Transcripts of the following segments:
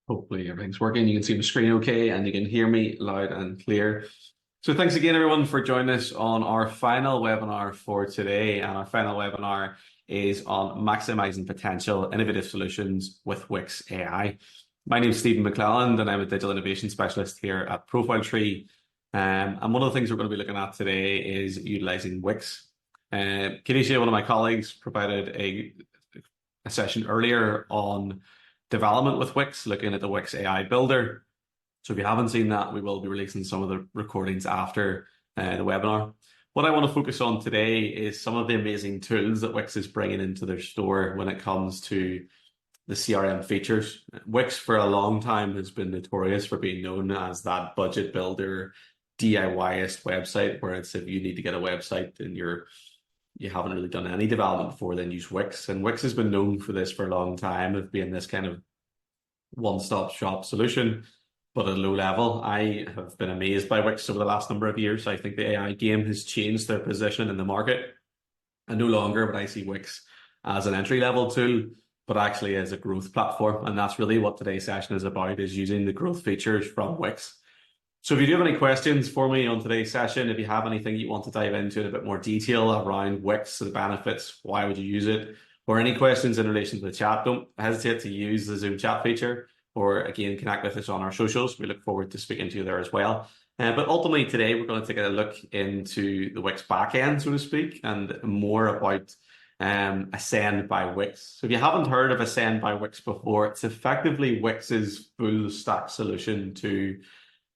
Hopefully everything's working. You can see the screen okay and you can hear me loud and clear. So thanks again everyone for joining us on our final webinar for today. And our final webinar is on maximizing potential innovative solutions with Wix AI. My name is Stephen McClelland and I'm a digital innovation specialist here at Profile Tree. And one of the things we're going to be looking at today is utilizing Wix. Kenisha, one of my colleagues, provided a session earlier on development with Wix, looking at the Wix AI Builder. So if you haven't seen that, we will be releasing some of the recordings after the webinar. What I want to focus on today is some of the amazing tools that Wix is bringing into their store when it comes to the CRM features. Wix for a long time has been notorious for being known as that budget builder, DIY-ist website, where it's if you need to get a website and you haven't really done any development before, then use Wix. And Wix has been known for this for a long time, of being this kind of one-stop shop solution, but at a low level. I have been amazed by Wix over the last number of years. I think the AI game has changed their position in the market. And no longer would I see Wix as an entry-level tool, but actually as a growth platform. And that's really what today's session is about, is using the growth features from Wix. So if you do have any questions for me on today's session, if you have anything you want to dive into in a bit more detail around Wix, the benefits, why would you use it, or any questions in relation to the chat, don't hesitate to use the Zoom chat feature, or again, connect with us on our socials. We look forward to speaking to you there as well. But ultimately today, we're going to take a look into the Wix backend, so to speak, and more about Ascend by Wix. So if you haven't heard of Ascend by Wix before, it's effectively Wix's full stack solution to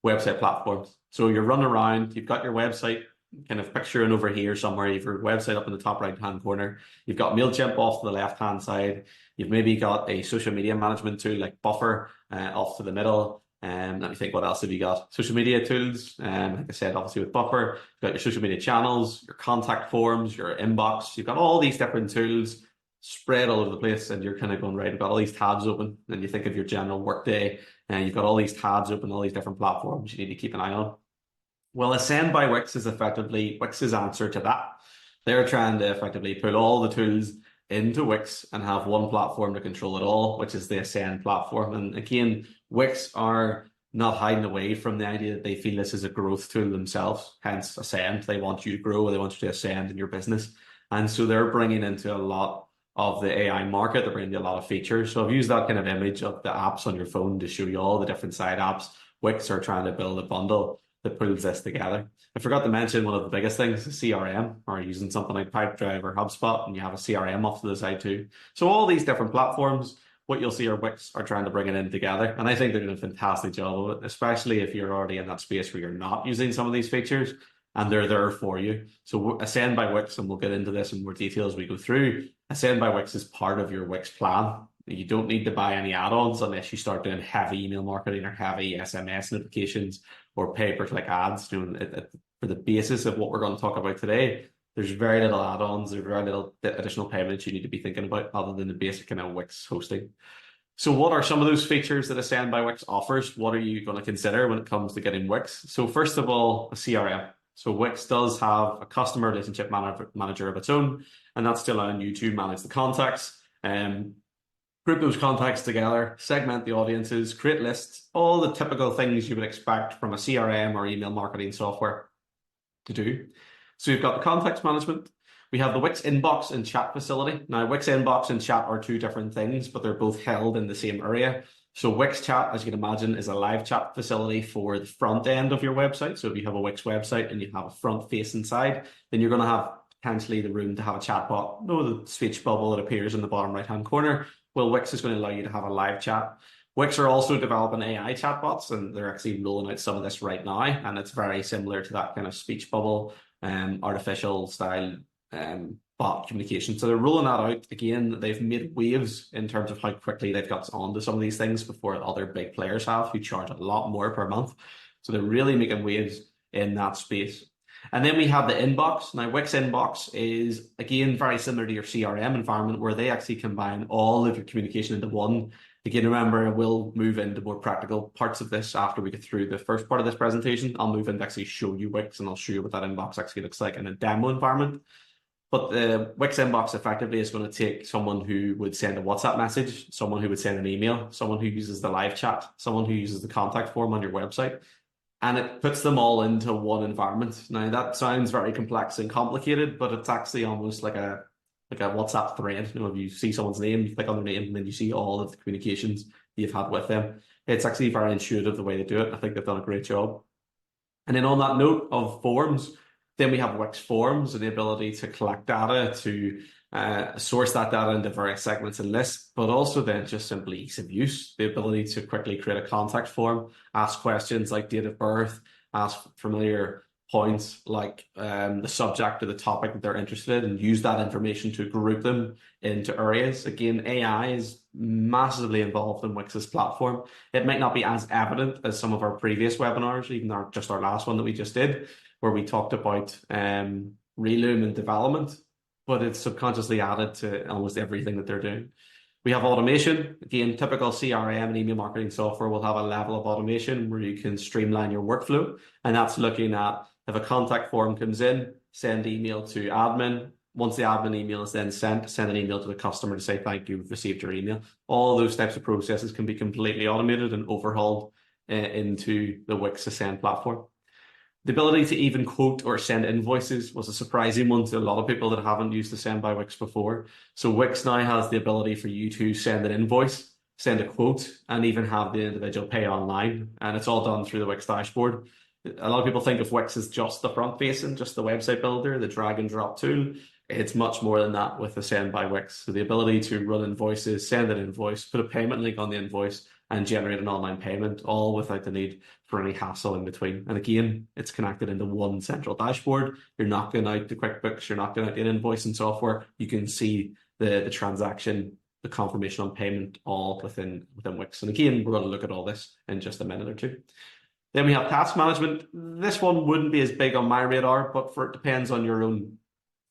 website platforms. So you're running around, you've got your website kind of picturing over here somewhere, you've your website up in the top right hand corner, you've got MailChimp off to the left hand side, you've maybe got a social media management tool like Buffer off to the middle. Let me think, what else have you got? Social media tools, like I said, obviously with Buffer, you've got your social media channels, your contact forms, your inbox, you've got all these different tools spread all over the place, and you're kind of going, right, I've got all these tabs open, and you think of your general workday, and you've got all these tabs open, all these different platforms you need to keep an eye on. Well, Ascend by Wix is effectively Wix's answer to that. They're trying to effectively put all the tools into Wix and have one platform to control it all, which is the Ascend platform. And again, Wix are not hiding away from the idea that they feel this is a growth tool themselves, hence Ascend. They want you to grow, they want you to ascend in your business. And so they're bringing into a lot of the AI market, they're bringing a lot of features. So I've used that kind of image of the apps on your phone to show you all the different side apps. Wix are trying to build a bundle that pulls this together. I forgot to mention one of the biggest things is CRM, or using something like Pipedrive or HubSpot, and you have a CRM off to the side too. So all these different platforms, what you'll see are Wix are trying to bring it in together. And I think they're doing a fantastic job of it, especially if you're already in that space where you're not using some of these features, and they're there for you. So Ascend by Wix, and we'll get into this in more detail as we go through, Ascend by Wix is part of your Wix plan. You don't need to buy any add-ons unless you start doing heavy email marketing or heavy SMS notifications or pay-per-click ads. For the basis of what we're going to talk about today, there's very little add-ons, there's very little additional payments you need to be thinking about other than the basic kind of Wix hosting. So what are some of those features that Ascend by Wix offers? What are you going to consider when it comes to getting Wix? So first of all, a CRM. So Wix does have a customer relationship manager of its own, and that's still allowing you to manage the contacts, group those contacts together, segment the audiences, create lists, all the typical things you would expect from a CRM or email marketing software to do. So you've got the contacts management. We have the Wix inbox and chat facility. Now, Wix inbox and chat are two different things, but they're both held in the same area. So Wix Chat, as you can imagine, is a live chat facility for the front end of your website. So if you have a Wix website and you have a front facing side, then you're going to have potentially the room to have a chat bot. No, the speech bubble that appears in the bottom right-hand corner. Well, Wix is going to allow you to have a live chat. Wix are also developing AI chatbots, and they're actually rolling out some of this right now. And it's very similar to that kind of speech bubble, artificial style bot communication. So they're rolling that out. Again, they've made waves in terms of how quickly they've got onto some of these things before other big players have, who charge a lot more per month. So they're really making waves in that space. And then we have the inbox. Now, Wix inbox is, again, very similar to your CRM environment, where they actually combine all of your communication into one. Again, remember, we'll move into more practical parts of this after we get through the first part of this presentation. I'll move in to actually show you Wix, and I'll show you what that inbox actually looks like in a demo environment. But the Wix inbox effectively is going to take someone who would send a WhatsApp message, someone who would send an email, someone who uses the live chat, someone who uses the contact form on your website, and it puts them all into one environment. Now that sounds very complex and complicated, but it's actually almost like a WhatsApp thread. You know, if you see someone's name, you click on their name, and then you see all of the communications you've had with them. It's actually very intuitive the way they do it. I think they've done a great job. And then on that note of forms, then we have Wix Forms and the ability to collect data, to source that data into various segments and lists, but also then just simply ease of use, the ability to quickly create a contact form, ask questions like date of birth, ask familiar points like the subject or the topic that they're interested in, and use that information to group them into areas. Again, AI is massively involved in Wix's platform. It might not be as evident as some of our previous webinars, even our last one that we just did, where we talked about Reloom and development, but it's subconsciously added to almost everything that they're doing. We have automation. Again, typical CRM and email marketing software will have a level of automation where you can streamline your workflow. And that's looking at if a contact form comes in, send email to admin. Once the admin email is then sent, send an email to the customer to say, thank you, we've received your email. All those types of processes can be completely automated and overhauled into the Wix Ascend platform. The ability to even quote or send invoices was a surprising one to a lot of people that haven't used Ascend by Wix before. So Wix now has the ability for you to send an invoice, send a quote, and even have the individual pay online. And it's all done through the Wix dashboard. A lot of people think of Wix as just the front facing, just the website builder, the drag and drop tool. It's much more than that with Ascend by Wix. So the ability to run invoices, send an invoice, put a payment link on the invoice, and generate an online payment, all without the need for any hassle in between. And again, it's connected into one central dashboard. You're not going out to QuickBooks, you're not going out to an invoicing software. You can see the transaction, the confirmation on payment, all within Wix. And again, we're going to look at all this in just a minute or two. Then we have task management. This one wouldn't be as big on my radar, but it depends on your own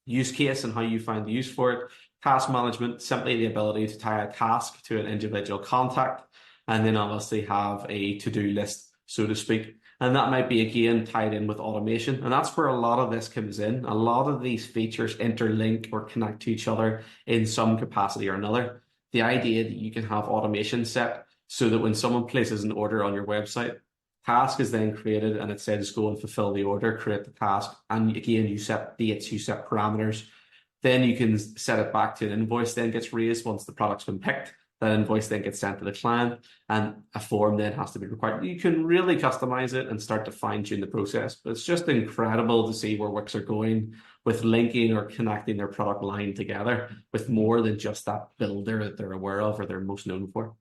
use case and how you find the use for it. Task management, simply the ability to tie a task to an individual contact, and then obviously have a to-do list, so to speak. And that might be, again, tied in with automation. And that's where a lot of this comes in. A lot of these features interlink or connect to each other in some capacity or another. The idea that you can have automation set so that when someone places an order on your website, task is then created and it says go and fulfill the order, create the task. And again, you set dates, you set parameters. Then you can set it back to an invoice, then gets raised once the product's been picked. That invoice then gets sent to the client and a form then has to be required. You can really customize it and start to fine tune the process. But it's just incredible to see where Wix are going with linking or connecting their product line together with more than just that builder that they're aware of or they're most known for.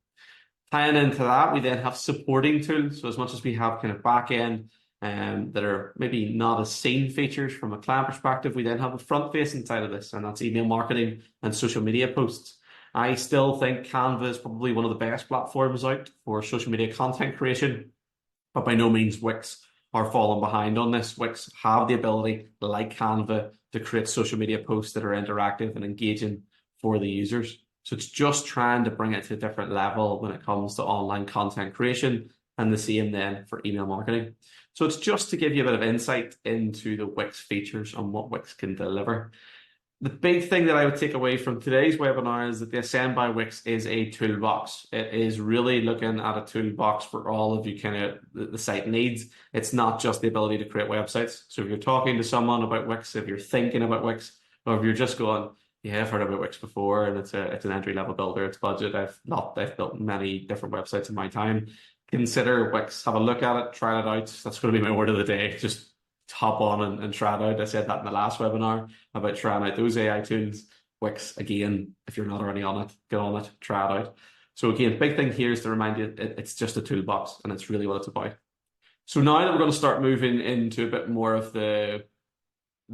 Tying into that, we then have supporting tools. So as much as we have kind of back end that are maybe not as seen features from a client perspective, we then have a front facing side of this, and that's email marketing and social media posts. I still think Canva is probably one of the best platforms out for social media content creation, but by no means Wix are falling behind on this. Wix have the ability, like Canva, to create social media posts that are interactive and engaging for the users. So it's just trying to bring it to a different level when it comes to online content creation, and the same then for email marketing. So it's just to give you a bit of insight into the Wix features and what Wix can deliver. The big thing that I would take away from today's webinar is that the Ascend by Wix is a toolbox. It is really looking at a toolbox for all of you kind of the site needs. It's not just the ability to create websites. So if you're talking to someone about Wix, if you're thinking about Wix, or if you're just going, yeah, I've heard about Wix before, and it's an entry-level builder, it's budget. I've built many different websites in my time. Consider Wix, have a look at it, try it out. That's going to be my word of the day. Just hop on and try it out. I said that in the last webinar about trying out those AI tools. Wix, again, if you're not already on it, get on it, try it out. So again, big thing here is to remind you it's just a toolbox, and it's really what it's about. So now that we're going to start moving into a bit more of the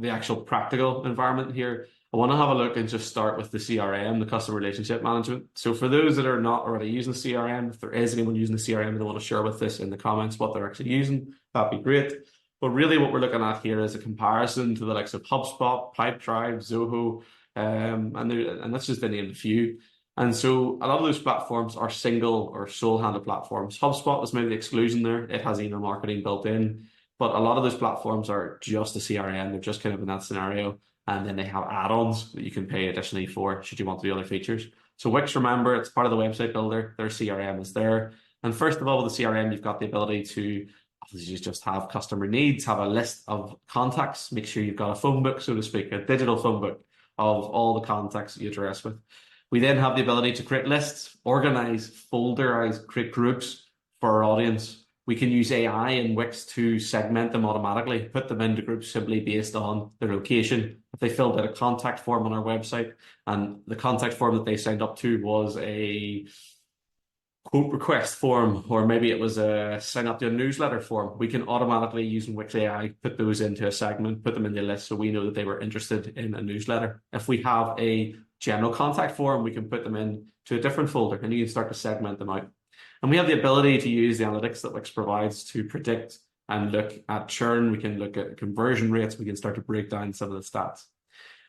actual practical environment here, I want to have a look and just start with the CRM, the customer relationship management. So for those that are not already using the CRM, if there is anyone using the CRM and they want to share with us in the comments what they're actually using, that'd be great. But really what we're looking at here is a comparison to the likes of HubSpot, Pipedrive, Zoho, and that's just to name a few. And so a lot of those platforms are single or sole-handed platforms. HubSpot was maybe the exclusion there. It has email marketing built in. But a lot of those platforms are just a CRM. They're just kind of in that scenario. And then they have add-ons that you can pay additionally for should you want to do other features. So Wix, remember, it's part of the website builder. Their CRM is there. And first of all, with the CRM, you've got the ability to obviously just have customer needs, have a list of contacts, make sure you've got a phone book, so to speak, a digital phone book of all the contacts that you address with. We then have the ability to create lists, organize, folderize, create groups for our audience. We can use AI in Wix to segment them automatically, put them into groups simply based on their location. If they filled out a contact form on our website and the contact form that they signed up to was a quote request form, or maybe it was a sign up to a newsletter form, we can automatically, using Wix AI, put those into a segment, put them in the list so we know that they were interested in a newsletter. If we have a general contact form, we can put them in to a different folder and you can start to segment them out. And we have the ability to use the analytics that Wix provides to predict and look at churn. We can look at conversion rates. We can start to break down some of the stats.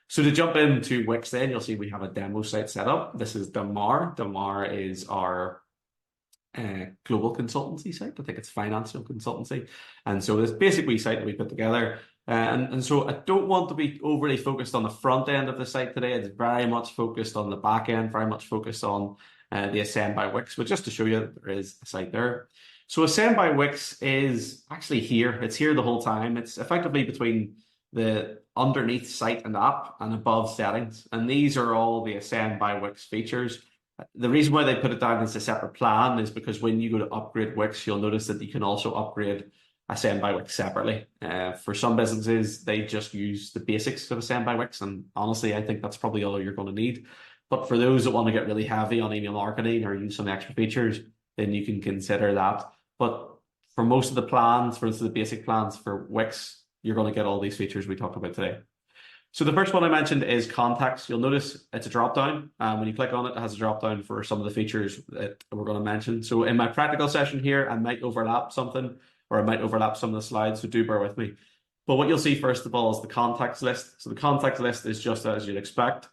So to jump into Wix then, you'll see we have a demo site set up. This is Damar. Damar is our global consultancy site. I think it's financial consultancy. And so this basically site that we put together. And so I don't want to be overly focused on the front end of the site today. It's very much focused on the back end, very much focused on the Ascend by Wix, but just to show you that there is a site there. So Ascend by Wix is actually here. It's here the whole time. It's effectively between the underneath site and app and above settings. And these are all the Ascend by Wix features. The reason why they put it down as a separate plan is because when you go to upgrade Wix, you'll notice that you can also upgrade Ascend by Wix separately. For some businesses, they just use the basics of Ascend by Wix. And honestly, I think that's probably all you're going to need. But for those that want to get really heavy on email marketing or use some extra features, then you can consider that. But for most of the plans, for instance, the basic plans for Wix, you're going to get all these features we talked about today. So the first one I mentioned is contacts. You'll notice it's a drop-down. When you click on it, it has a drop-down for some of the features that we're going to mention. So in my practical session here, I might overlap something, or I might overlap some of the slides, so do bear with me. But what you'll see first of all is the contacts list. So the contacts list is just as you'd expect.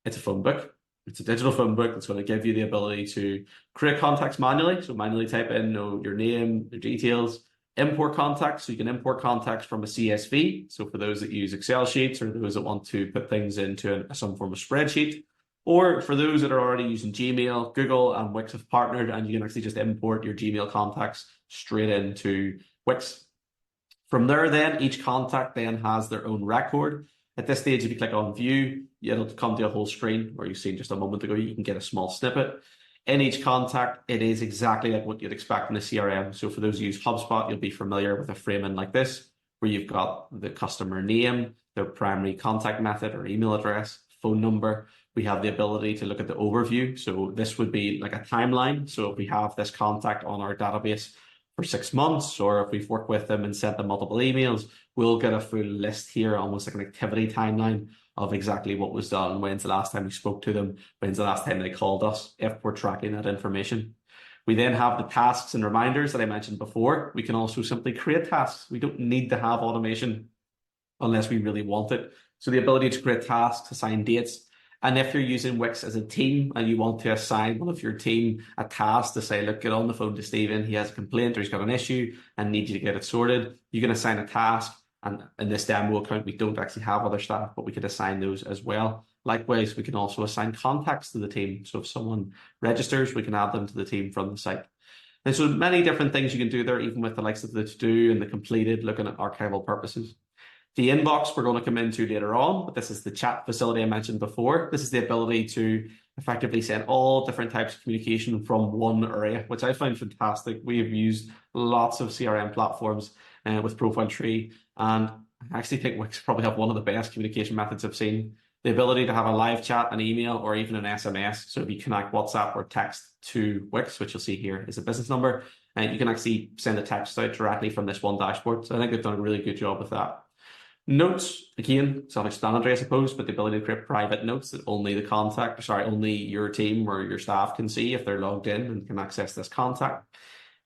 It's a phone book. It's a digital phone book that's going to give you the ability to create contacts manually. So manually type in your name, your details, import contacts. So you can import contacts from a CSV. So for those that use Excel sheets or those that want to put things into some form of spreadsheet, or for those that are already using Gmail, Google and Wix have partnered, and you can actually just import your Gmail contacts straight into Wix. From there then, each contact then has their own record. At this stage, if you click on view, it'll come to a whole screen where you've seen just a moment ago, you can get a small snippet. In each contact, it is exactly like what you'd expect in a CRM. So for those who use HubSpot, you'll be familiar with a framing like this, where you've got the customer name, their primary contact method or email address, phone number. We have the ability to look at the overview. So this would be like a timeline. So if we have this contact on our database for 6 months, or if we've worked with them and sent them multiple emails, we'll get a full list here, almost like an activity timeline of exactly what was done, when's the last time we spoke to them, when's the last time they called us, if we're tracking that information. We then have the tasks and reminders that I mentioned before. We can also simply create tasks. We don't need to have automation unless we really want it. So the ability to create tasks, assign dates, and if you're using Wix as a team and you want to assign one of your team a task to say, look, get on the phone to Stephen, he has a complaint or he's got an issue and need you to get it sorted, you can assign a task. And in this demo account, we don't actually have other staff, but we could assign those as well. Likewise, we can also assign contacts to the team. So if someone registers, we can add them to the team from the site. And so many different things you can do there, even with the likes of the to-do and the completed, looking at archival purposes. The inbox we're going to come into later on, but this is the chat facility I mentioned before. This is the ability to effectively send all different types of communication from one area, which I find fantastic. We have used lots of CRM platforms with Profile Tree, and I actually think Wix probably have one of the best communication methods I've seen. The ability to have a live chat, an email, or even an SMS. So if you connect WhatsApp or text to Wix, which you'll see here is a business number, and you can actually send a text out directly from this one dashboard. So I think they've done a really good job with that. Notes, again, self-explanatory, I suppose, but the ability to create private notes that only only your team or your staff can see if they're logged in and can access this contact.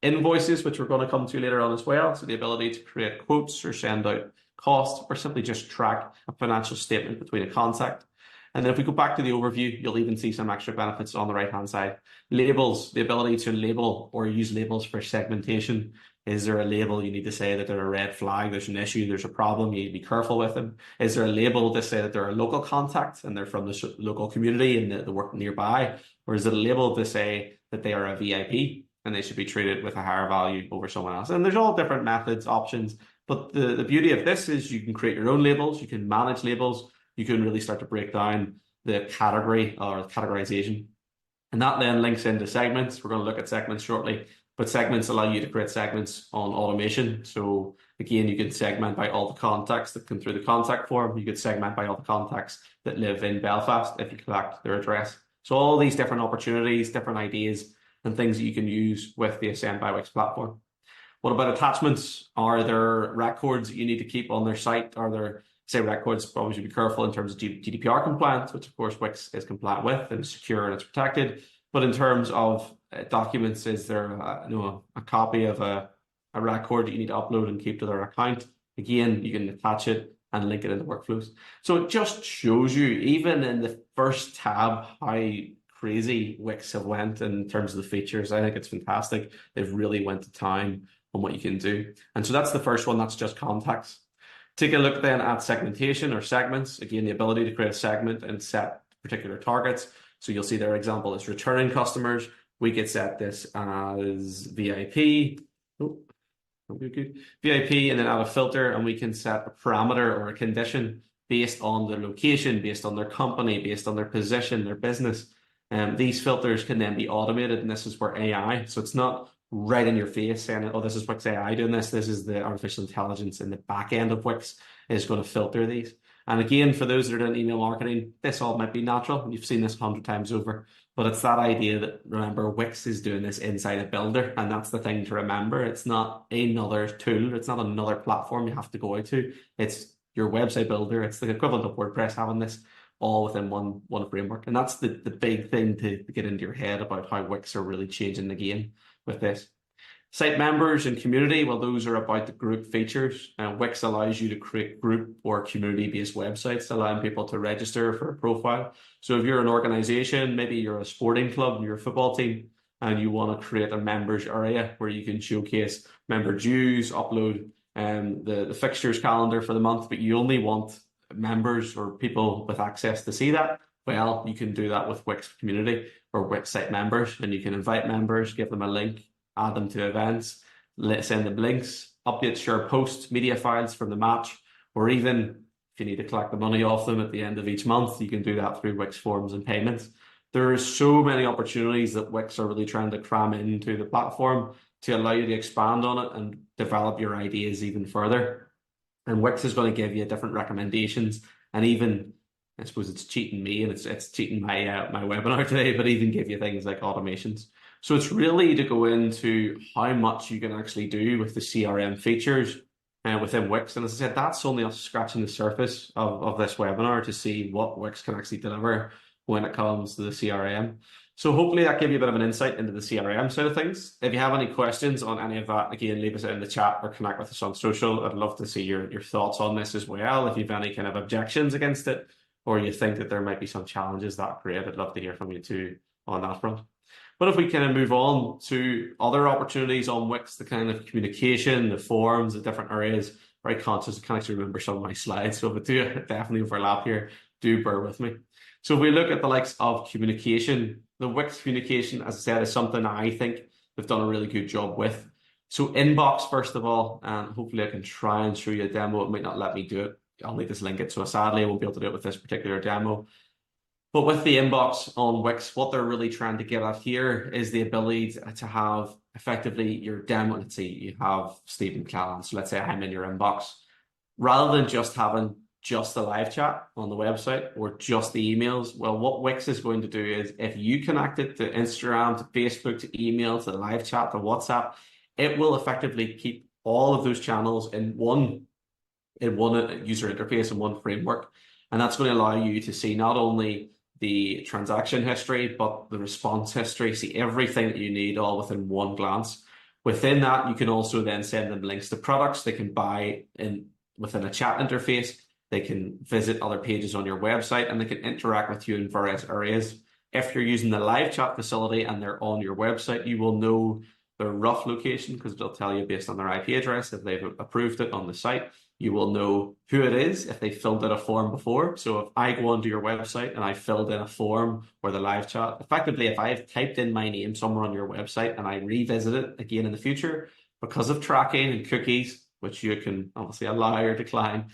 Invoices, which we're going to come to later on as well. So the ability to create quotes or send out costs or simply just track a financial statement between a contact. And then if we go back to the overview, you'll even see some extra benefits on the right-hand side. Labels, the ability to label or use labels for segmentation. Is there a label you need to say that they're a red flag, there's an issue, there's a problem, you need to be careful with them? Is there a label to say that they're a local contact and they're from the local community and they work nearby? Or is it a label to say that they are a VIP and they should be treated with a higher value over someone else? And there's all different methods, options. But the beauty of this is you can create your own labels, you can manage labels, you can really start to break down the category or categorization. And that then links into segments. We're going to look at segments shortly, but segments allow you to create segments on automation. So again, you can segment by all the contacts that come through the contact form. You could segment by all the contacts that live in Belfast if you collect their address. So all these different opportunities, different ideas, and things that you can use with the Ascend by Wix platform. What about attachments? Are there records that you need to keep on their site? Are there, say, records? Probably should be careful in terms of GDPR compliance, which of course Wix is compliant with and it's secure and it's protected. But in terms of documents, is there a copy of a record that you need to upload and keep to their account? Again, you can attach it and link it into workflows. So it just shows you, even in the first tab, how crazy Wix have went in terms of the features. I think it's fantastic. They've really went to town on what you can do. And so that's the first one. That's just contacts. Take a look then at segmentation or segments. Again, the ability to create a segment and set particular targets. So you'll see their example is returning customers. We could set this as VIP. Oh, good. VIP, and then add a filter, and we can set a parameter or a condition based on their location, based on their company, based on their position, their business. These filters can then be automated, and this is where AI. So it's not right in your face saying, oh, this is Wix AI doing this. This is the artificial intelligence in the back end of Wix is going to filter these. And again, for those that are doing email marketing, this all might be natural. You've seen this 100 times over, but it's that idea that, remember, Wix is doing this inside a builder. And that's the thing to remember. It's not another tool. It's not another platform you have to go out to. It's your website builder. It's the equivalent of WordPress having this all within one framework. And that's the big thing to get into your head about how Wix are really changing the game with this. Site members and community, well, those are about the group features. Wix allows you to create group or community-based websites, allowing people to register for a profile. So if you're an organization, maybe you're a sporting club, you're a football team, and you want to create a members area where you can showcase member dues, upload the fixtures calendar for the month, but you only want members or people with access to see that, well, you can do that with Wix Community or Wix Site Members, and you can invite members, give them a link, add them to events, send them links, update, share posts, media files from the match, or even if you need to collect the money off them at the end of each month, you can do that through Wix Forms and Payments. There are so many opportunities that Wix are really trying to cram into the platform to allow you to expand on it and develop your ideas even further. And Wix is going to give you different recommendations, and even, I suppose it's cheating me and it's cheating my my webinar today, but even give you things like automations. So it's really to go into how much you can actually do with the CRM features within Wix. And as I said, that's only us scratching the surface of this webinar to see what Wix can actually deliver when it comes to the CRM. So hopefully that gave you a bit of an insight into the CRM side of things. If you have any questions on any of that, again, leave us in the chat or connect with us on social. I'd love to see your thoughts on this as well. If you have any kind of objections against it, or you think that there might be some challenges, that's great. I'd love to hear from you too on that front. But if we kind of move on to other opportunities on Wix, the kind of communication, the forums, the different areas, very conscious, I can't actually remember some of my slides, so if it do definitely overlap here, do bear with me. So if we look at the likes of communication, the Wix communication, as I said, is something I think they've done a really good job with. So inbox, first of all, and hopefully I can try and show you a demo. It might not let me do it. I'll need to link it. So sadly, I won't be able to do it with this particular demo. But with the inbox on Wix, what they're really trying to get at here is the ability to have effectively your demo. Let's say you have Stephen Callan. So let's say I'm in your inbox. Rather than just having just the live chat on the website or just the emails, well, what Wix is going to do is if you connect it to Instagram, to Facebook, to email, to the live chat, to WhatsApp, it will effectively keep all of those channels in one user interface and one framework. And that's going to allow you to see not only the transaction history, but the response history, see everything that you need all within one glance. Within that, you can also then send them links to products they can buy within a chat interface. They can visit other pages on your website, and they can interact with you in various areas. If you're using the live chat facility and they're on your website, you will know their rough location because it'll tell you based on their IP address if they've approved it on the site. You will know who it is if they filled out a form before. So if I go onto your website and I filled in a form or the live chat, effectively, if I've typed in my name somewhere on your website and I revisit it again in the future, because of tracking and cookies, which you can obviously allow or decline,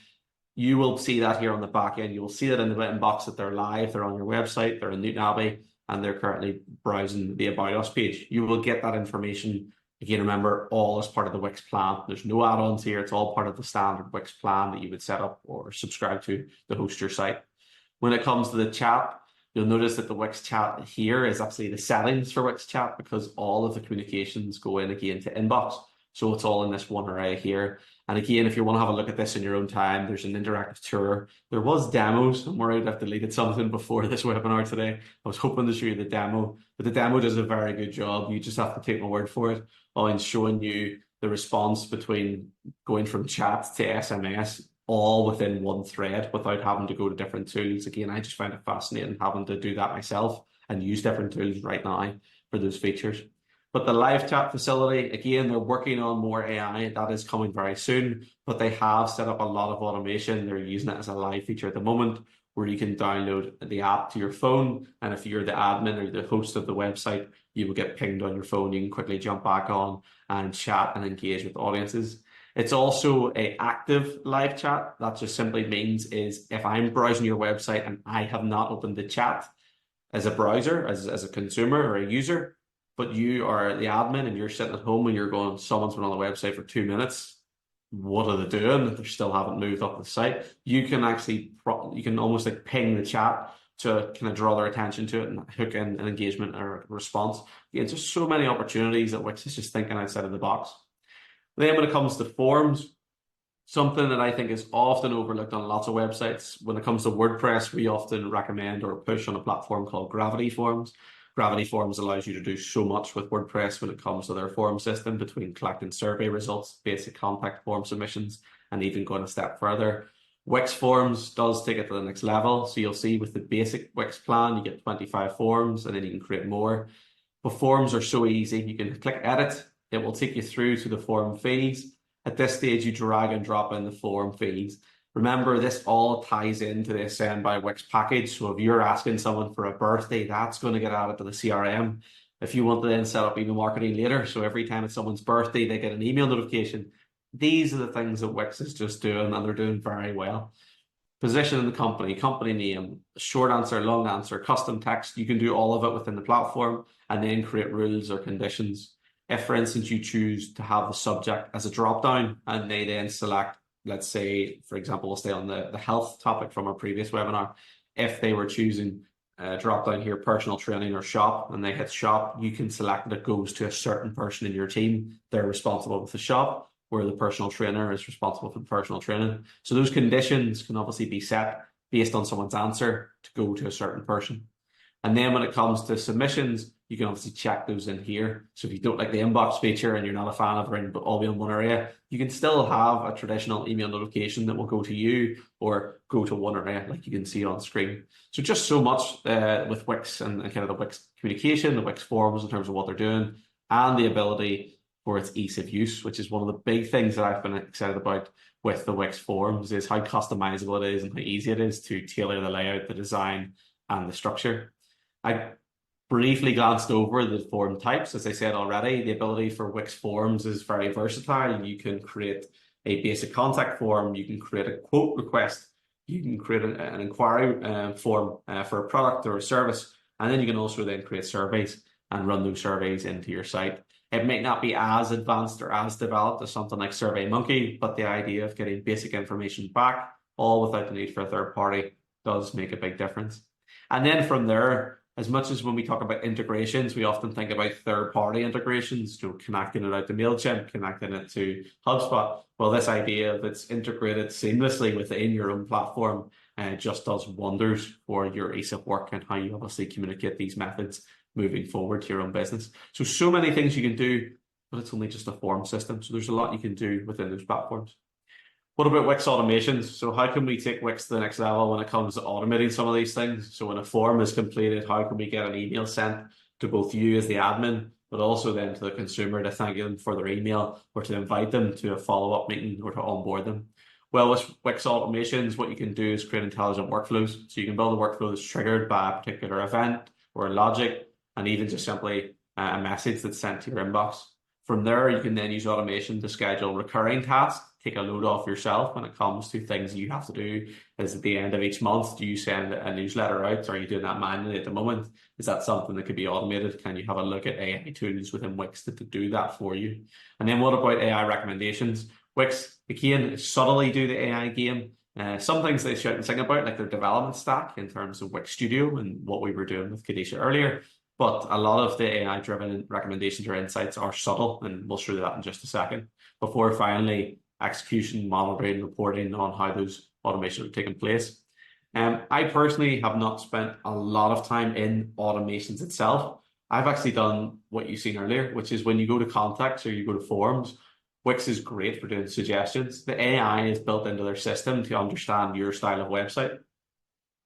you will see that here on the back end. You will see that in the inbox that they're live, they're on your website, they're in Newton Abbey, and they're currently browsing the About Us page. You will get that information. Again, remember, all as part of the Wix plan. There's no add-ons here. It's all part of the standard Wix plan that you would set up or subscribe to host your site. When it comes to the chat, you'll notice that the Wix chat here is actually the settings for Wix chat because all of the communications go in again to inbox. So it's all in this one array here. And again, if you want to have a look at this in your own time, there's an interactive tour. There was demos. I'm worried I've deleted something before this webinar today. I was hoping to show you the demo, but the demo does a very good job. You just have to take my word for it on showing you the response between going from chat to SMS all within one thread without having to go to different tools. Again, I just find it fascinating having to do that myself and use different tools right now for those features. But the live chat facility, again, they're working on more AI. That is coming very soon, but they have set up a lot of automation. They're using it as a live feature at the moment where you can download the app to your phone. And if you're the admin or the host of the website, you will get pinged on your phone. You can quickly jump back on and chat and engage with audiences. It's also an active live chat. That just simply means is if I'm browsing your website and I have not opened the chat as a browser, as a consumer or a user, but you are the admin and you're sitting at home and you're going, someone's been on the website for 2 minutes. What are they doing? They still haven't moved up the site. You can actually, you can almost like ping the chat to kind of draw their attention to it and hook in an engagement or response. Again, just so many opportunities that Wix is just thinking outside of the box. Then when it comes to forms, something that I think is often overlooked on lots of websites. When it comes to WordPress, we often recommend or push on a platform called Gravity Forms. Gravity Forms allows you to do so much with WordPress when it comes to their form system, between collecting survey results, basic contact form submissions, and even going a step further. Wix Forms does take it to the next level. So you'll see with the basic Wix plan, you get 25 forms and then you can create more. But forms are so easy. You can click edit. It will take you through to the form feeds. At this stage, you drag and drop in the form feeds. Remember, this all ties into the Send by Wix package. So if you're asking someone for a birthday, that's going to get added to the CRM. If you want to then set up email marketing later, so every time it's someone's birthday, they get an email notification. These are the things that Wix is just doing, and they're doing very well. Position in the company, company name, short answer, long answer, custom text. You can do all of it within the platform and then create rules or conditions. If, for instance, you choose to have the subject as a drop-down and they then select, let's say, for example, we'll stay on the health topic from our previous webinar. If they were choosing drop-down here, personal training or shop, and they hit shop, you can select that it goes to a certain person in your team. They're responsible with the shop, where the personal trainer is responsible for the personal training. So those conditions can obviously be set based on someone's answer to go to a certain person. And then when it comes to submissions, you can obviously check those in here. So if you don't like the inbox feature and you're not a fan of everything but all be in one area, you can still have a traditional email notification that will go to you or go to one area like you can see on screen. So just so much with Wix and kind of the Wix communication, the Wix forms in terms of what they're doing, and the ability for its ease of use, which is one of the big things that I've been excited about with the Wix forms, is how customizable it is and how easy it is to tailor the layout, the design, and the structure. I briefly glanced over the form types. As I said already, the ability for Wix Forms is very versatile. You can create a basic contact form. You can create a quote request. You can create an inquiry form for a product or a service. And then you can also then create surveys and run those surveys into your site. It may not be as advanced or as developed as something like SurveyMonkey, but the idea of getting basic information back, all without the need for a third party, does make a big difference. And then from there, as much as when we talk about integrations, we often think about third-party integrations, connecting it out to MailChimp, connecting it to HubSpot. Well, this idea of it's integrated seamlessly within your own platform just does wonders for your ease of work and how you obviously communicate these methods moving forward to your own business. So many things you can do, but it's only just a form system. So there's a lot you can do within those platforms. What about Wix automations? So how can we take Wix to the next level when it comes to automating some of these things? So when a form is completed, how can we get an email sent to both you as the admin but also then to the consumer to thank them for their email or to invite them to a follow-up meeting or to onboard them. Well, with Wix automations, what you can do is create intelligent workflows. So you can build a workflow that's triggered by a particular event or logic, and even just simply a message that's sent to your inbox. From there, you can then use automation to schedule recurring tasks, take a load off yourself when it comes to things you have to do. Is at the end of each month, do you send a newsletter out? Are you doing that manually at the moment? Is that something that could be automated? Can you have a look at AI tools within Wix to do that for you? And then what about AI recommendations? Wix, again, subtly do the AI game. Some things they shout and sing about, like their development stack in terms of Wix Studio and what we were doing with Kadisha earlier. But a lot of the AI-driven recommendations or insights are subtle, and we'll show that in just a second, before finally execution, monitoring, reporting on how those automations are taking place. I personally have not spent a lot of time in automations itself. I've actually done what you've seen earlier, which is when you go to contacts or you go to forums, Wix is great for doing suggestions. The AI is built into their system to understand your style of website.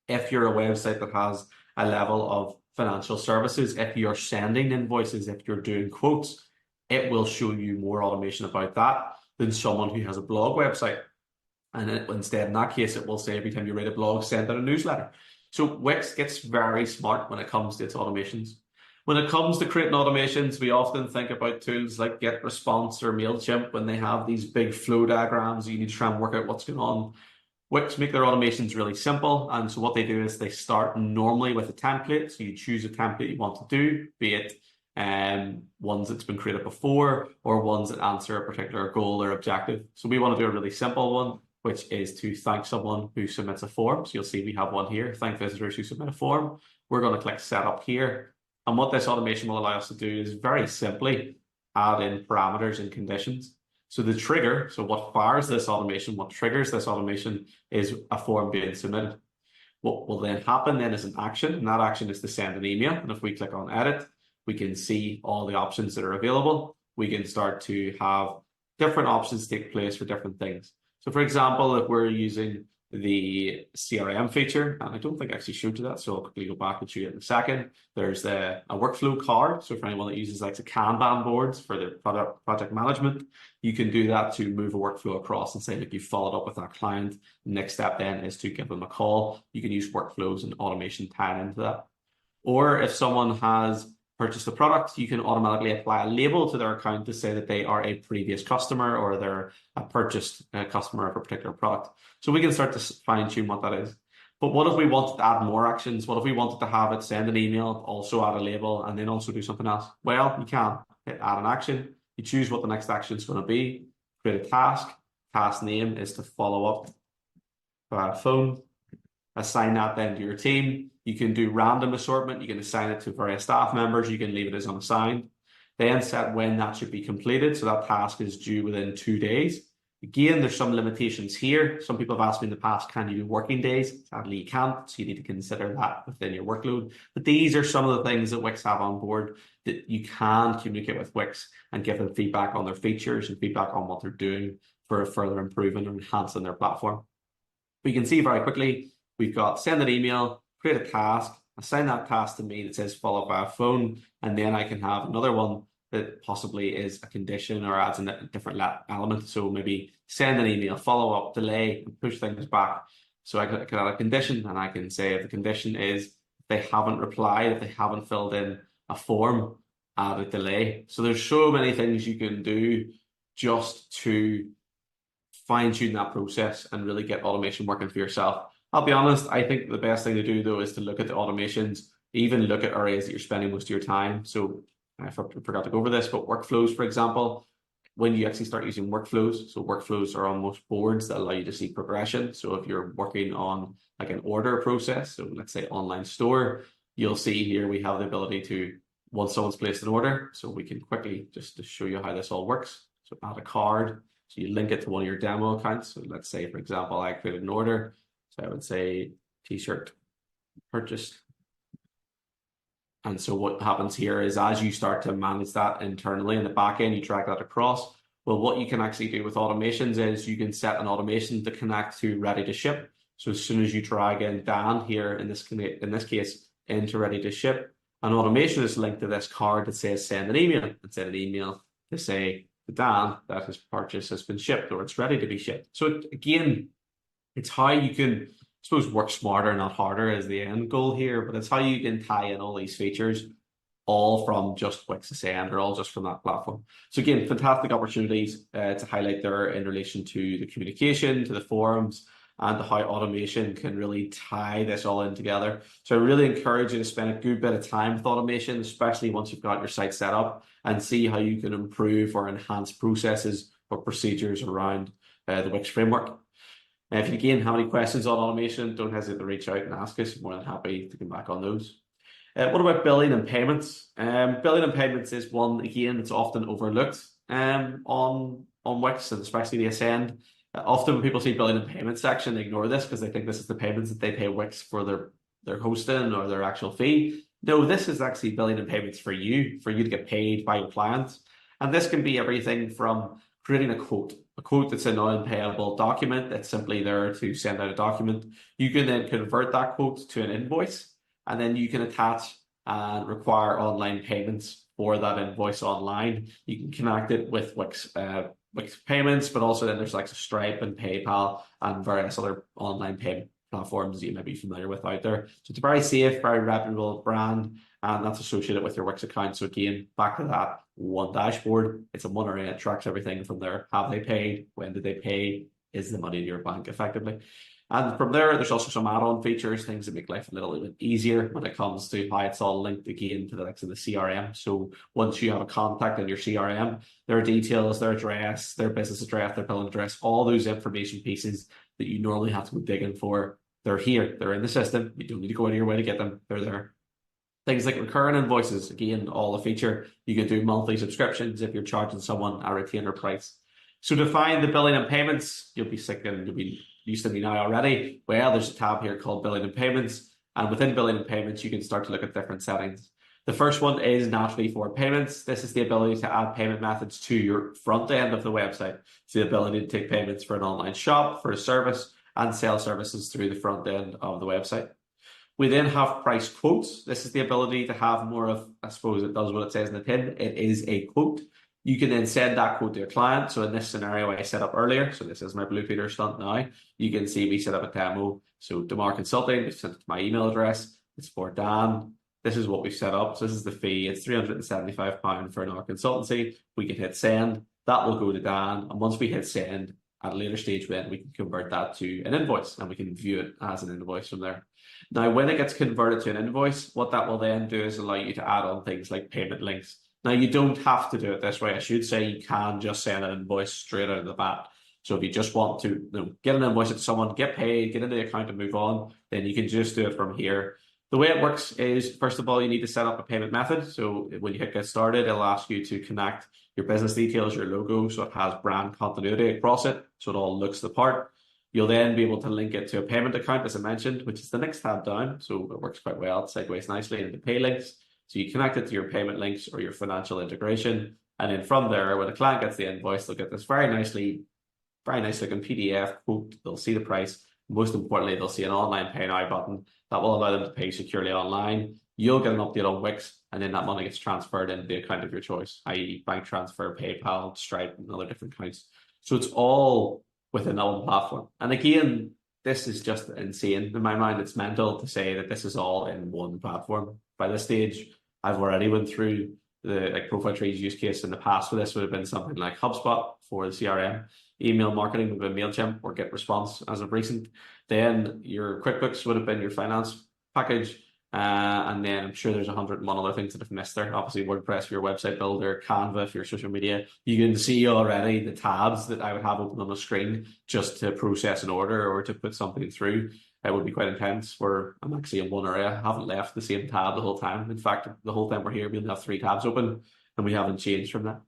If you're a website that has a level of financial services, if you're sending invoices, if you're doing quotes, it will show you more automation about that than someone who has a blog website. And instead, in that case, it will say every time you write a blog, send out a newsletter. So Wix gets very smart when it comes to its automations. When it comes to creating automations, we often think about tools like GetResponse or MailChimp when they have these big flow diagrams. You need to try and work out what's going on. Wix make their automations really simple. And so what they do is they start normally with a template. So you choose a template you want to do, be it ones that's been created before or ones that answer a particular goal or objective. So we want to do a really simple one, which is to thank someone who submits a form. So you'll see we have one here, thank visitors who submit a form. We're going to click setup here. And what this automation will allow us to do is very simply add in parameters and conditions. So the trigger, so what fires this automation, what triggers this automation is a form being submitted. What will then happen then is an action, and that action is to send an email. And if we click on edit, we can see all the options that are available. We can start to have different options take place for different things. So for example, if we're using the CRM feature, and I don't think I actually showed you that, so I'll quickly go back and show you in a second. There's a workflow card. So for anyone that uses like the Kanban boards for the project management, you can do that to move a workflow across and say, look, you followed up with that client. The next step then is to give them a call. You can use workflows and automation tied into that. Or if someone has purchased a product, you can automatically apply a label to their account to say that they are a previous customer or they're a purchased customer of a particular product. So we can start to fine tune what that is. But what if we wanted to add more actions? What if we wanted to have it send an email, also add a label, and then also do something else? Well, you can hit add an action. You choose what the next action is going to be, create a task. Task name is to follow up via phone. Assign that then to your team. You can do random assortment. You can assign it to various staff members. You can leave it as unassigned. Then set when that should be completed. So that task is due within 2 days. Again, there's some limitations here. Some people have asked me in the past, can you do working days? Sadly, you can't. So you need to consider that within your workload. But these are some of the things that Wix have on board that you can communicate with Wix and give them feedback on their features and feedback on what they're doing for further improving and enhancing their platform. We can see very quickly, we've got send an email, create a task, assign that task to me that says follow up by phone, and then I can have another one that possibly is a condition or adds a different element. So maybe send an email, follow up, delay, and push things back. So I can add a condition, and I can say if the condition is they haven't replied, if they haven't filled in a form, add a delay. So there's so many things you can do just to fine tune that process and really get automation working for yourself. I'll be honest, I think the best thing to do though is to look at the automations, even look at areas that you're spending most of your time. So I forgot to go over this, but workflows, for example, when you actually start using workflows, so workflows are almost boards that allow you to see progression. So if you're working on like an order process, so let's say online store, you'll see here we have the ability to, once someone's placed an order, so we can quickly just to show you how this all works. So add a card, so you link it to one of your demo accounts. So let's say, for example, I created an order. So I would say t-shirt purchased. And so what happens here is as you start to manage that internally in the back end, you drag that across. Well, what you can actually do with automations is you can set an automation to connect to ready to ship. So as soon as you drag in Dan here in this case into ready to ship, And automation is linked to this card that says send an email, and send an email to say to Dan that his purchase has been shipped or it's ready to be shipped. So again, it's how you can, I suppose, work smarter, not harder, is the end goal here, but it's how you can tie in all these features all from just Wix Ascend, or all just from that platform. So again, fantastic opportunities to highlight there in relation to the communication, to the forums, and to how automation can really tie this all in together. So I really encourage you to spend a good bit of time with automation, especially once you've got your site set up, and see how you can improve or enhance processes or procedures around the Wix framework. If you again have any questions on automation, don't hesitate to reach out and ask us. I'm more than happy to come back on those. What about billing and payments? Billing and payments is one, again, that's often overlooked on Wix, and especially the Ascend. Often when people see billing and payment section, they ignore this because they think this is the payments that they pay Wix for their hosting or their actual fee. No, this is actually billing and payments for you to get paid by your clients. And this can be everything from creating a quote that's a non-payable document that's simply there to send out a document. You can then convert that quote to an invoice, and then you can attach and require online payments for that invoice online. You can connect it with Wix payments, but also then there's like Stripe and PayPal and various other online payment platforms that you may be familiar with out there. So it's a very safe, very reputable brand, and that's associated with your Wix account. So again, back to that one dashboard, it's a one array, it tracks everything from there. Have they paid? When did they pay? Is the money in your bank effectively? And from there, there's also some add-on features, things that make life a little bit easier when it comes to how it's all linked again to the likes of the CRM. So once you have a contact in your CRM, their details, their address, their business address, their billing address, all those information pieces that you normally have to go digging for, they're here. They're in the system. You don't need to go out of your way to get them. They're there. Things like recurring invoices, again, all a feature. You can do monthly subscriptions if you're charging someone a retainer price. So to find the billing and payments, you'll be used to me now already. Well, there's a tab here called billing and payments, and within billing and payments, you can start to look at different settings. The first one is naturally for payments. This is the ability to add payment methods to your front end of the website. It's the ability to take payments for an online shop, for a service, and sell services through the front end of the website. We then have price quotes. This is the ability to have more of, I suppose it does what it says in the tin. It is a quote. You can then send that quote to a client. So in this scenario I set up earlier, so this is my Blue Peter stunt now, you can see me set up a demo. So Damar Consulting, we sent it to my email address. It's for Dan. This is what we've set up. So this is the fee. It's £375 for an hour consultancy. We can hit send. That will go to Dan. And once we hit send, at a later stage, then we can convert that to an invoice, and we can view it as an invoice from there. Now, when it gets converted to an invoice, what that will then do is allow you to add on things like payment links. Now, you don't have to do it this way. I should say you can just send an invoice straight out of the bat. So if you just want to get an invoice to someone, get paid, get into the account and move on, then you can just do it from here. The way it works is, first of all, you need to set up a payment method. So when you hit get started, it'll ask you to connect your business details, your logo, so it has brand continuity across it, so it all looks the part. You'll then be able to link it to a payment account, as I mentioned, which is the next tab down. So it works quite well. It segues nicely into pay links. So you connect it to your payment links or your financial integration. And then from there, when the client gets the invoice, they'll get this very nice looking PDF quote. They'll see the price. Most importantly, they'll see an online pay now button that will allow them to pay securely online. You'll get an update on Wix, and then that money gets transferred into the account of your choice, i.e. bank transfer, PayPal, Stripe, and other different accounts. So it's all within that one platform. And again, this is just insane. In my mind, it's mental to say that this is all in one platform. By this stage, I've already went through the Profile Trees use case. In the past for this would have been something like HubSpot for the CRM. Email marketing would have been MailChimp or GetResponse as of recent. Then your QuickBooks would have been your finance package. And then I'm sure there's 101 other things that I've missed there. Obviously, WordPress for your website builder, Canva for your social media. You can see already the tabs that I would have open on the screen just to process an order or to put something through. It would be quite intense, where I'm actually in one area. I haven't left the same tab the whole time. In fact, the whole time we're here, we only have 3 tabs open, and we haven't changed from that.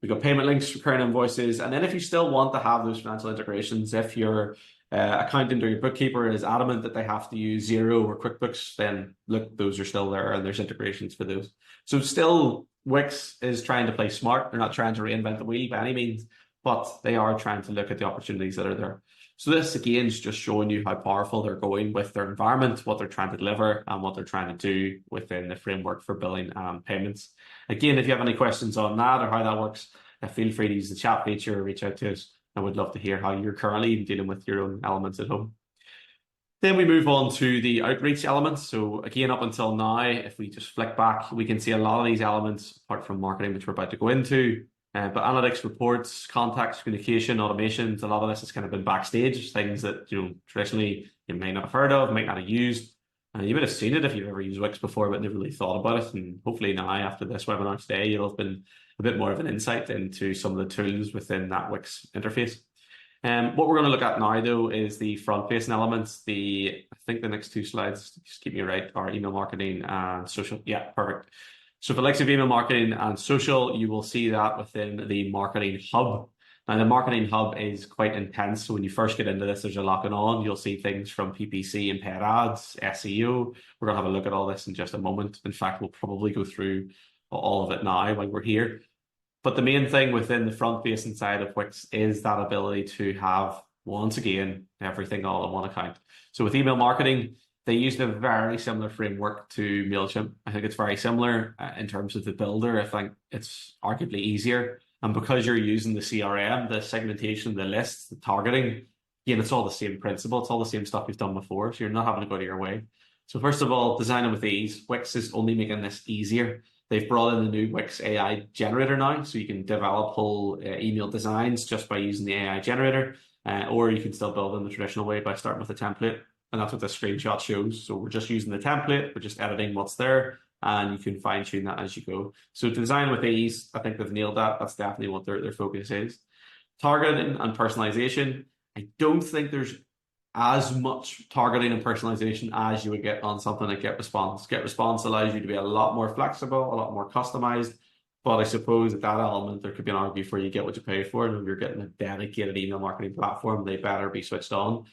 We've got payment links, recurring invoices, and then if you still want to have those financial integrations, if your accountant or your bookkeeper is adamant that they have to use Xero or QuickBooks, then look, those are still there, and there's integrations for those. So still, Wix is trying to play smart. They're not trying to reinvent the wheel by any means, but they are trying to look at the opportunities that are there. So this again is just showing you how powerful they're going with their environment, what they're trying to deliver, and what they're trying to do within the framework for billing and payments. Again, if you have any questions on that or how that works, feel free to use the chat feature or reach out to us. I would love to hear how you're currently dealing with your own elements at home. Then we move on to the outreach elements. So again, up until now, if we just flick back, we can see a lot of these elements, apart from marketing, which we're about to go into. But analytics, reports, contacts, communication, automations, a lot of this has kind of been backstage, things that traditionally you may not have heard of, might not have used. And you might have seen it if you've ever used Wix before, but never really thought about it. And hopefully now, after this webinar today, you'll have been a bit more of an insight into some of the tools within that Wix interface. What we're going to look at now, though, is the front-facing elements. I think the next two slides, just keep me right, are email marketing and social. Yeah, perfect. So for the likes of email marketing and social, you will see that within the Marketing Hub. Now, the Marketing Hub is quite intense. So when you first get into this, there's a lot going on. You'll see things from PPC and paid ads, SEO. We're going to have a look at all this in just a moment. In fact, we'll probably go through all of it now while we're here. But the main thing within the front-facing side of Wix is that ability to have, once again, everything all in one account. So with email marketing, they used a very similar framework to MailChimp. I think it's very similar in terms of the builder. I think it's arguably easier. And because you're using the CRM, the segmentation, the lists, the targeting, again, it's all the same principle. It's all the same stuff you've done before. So you're not having to go to your way. So first of all, designing with ease. Wix is only making this easier. They've brought in the new Wix AI generator now, so you can develop whole email designs just by using the AI generator, or you can still build in the traditional way by starting with a template, and that's what this screenshot shows. So we're just using the template, we're just editing what's there, and you can fine tune that as you go. So design with ease, I think they've nailed that. That's definitely what their focus is. Targeting and personalization. I don't think there's as much targeting and personalization as you would get on something like GetResponse. GetResponse allows you to be a lot more flexible, a lot more customized. But I suppose at that element, there could be an argument for you get what you pay for. And if you're getting a dedicated email marketing platform, they better be switched on.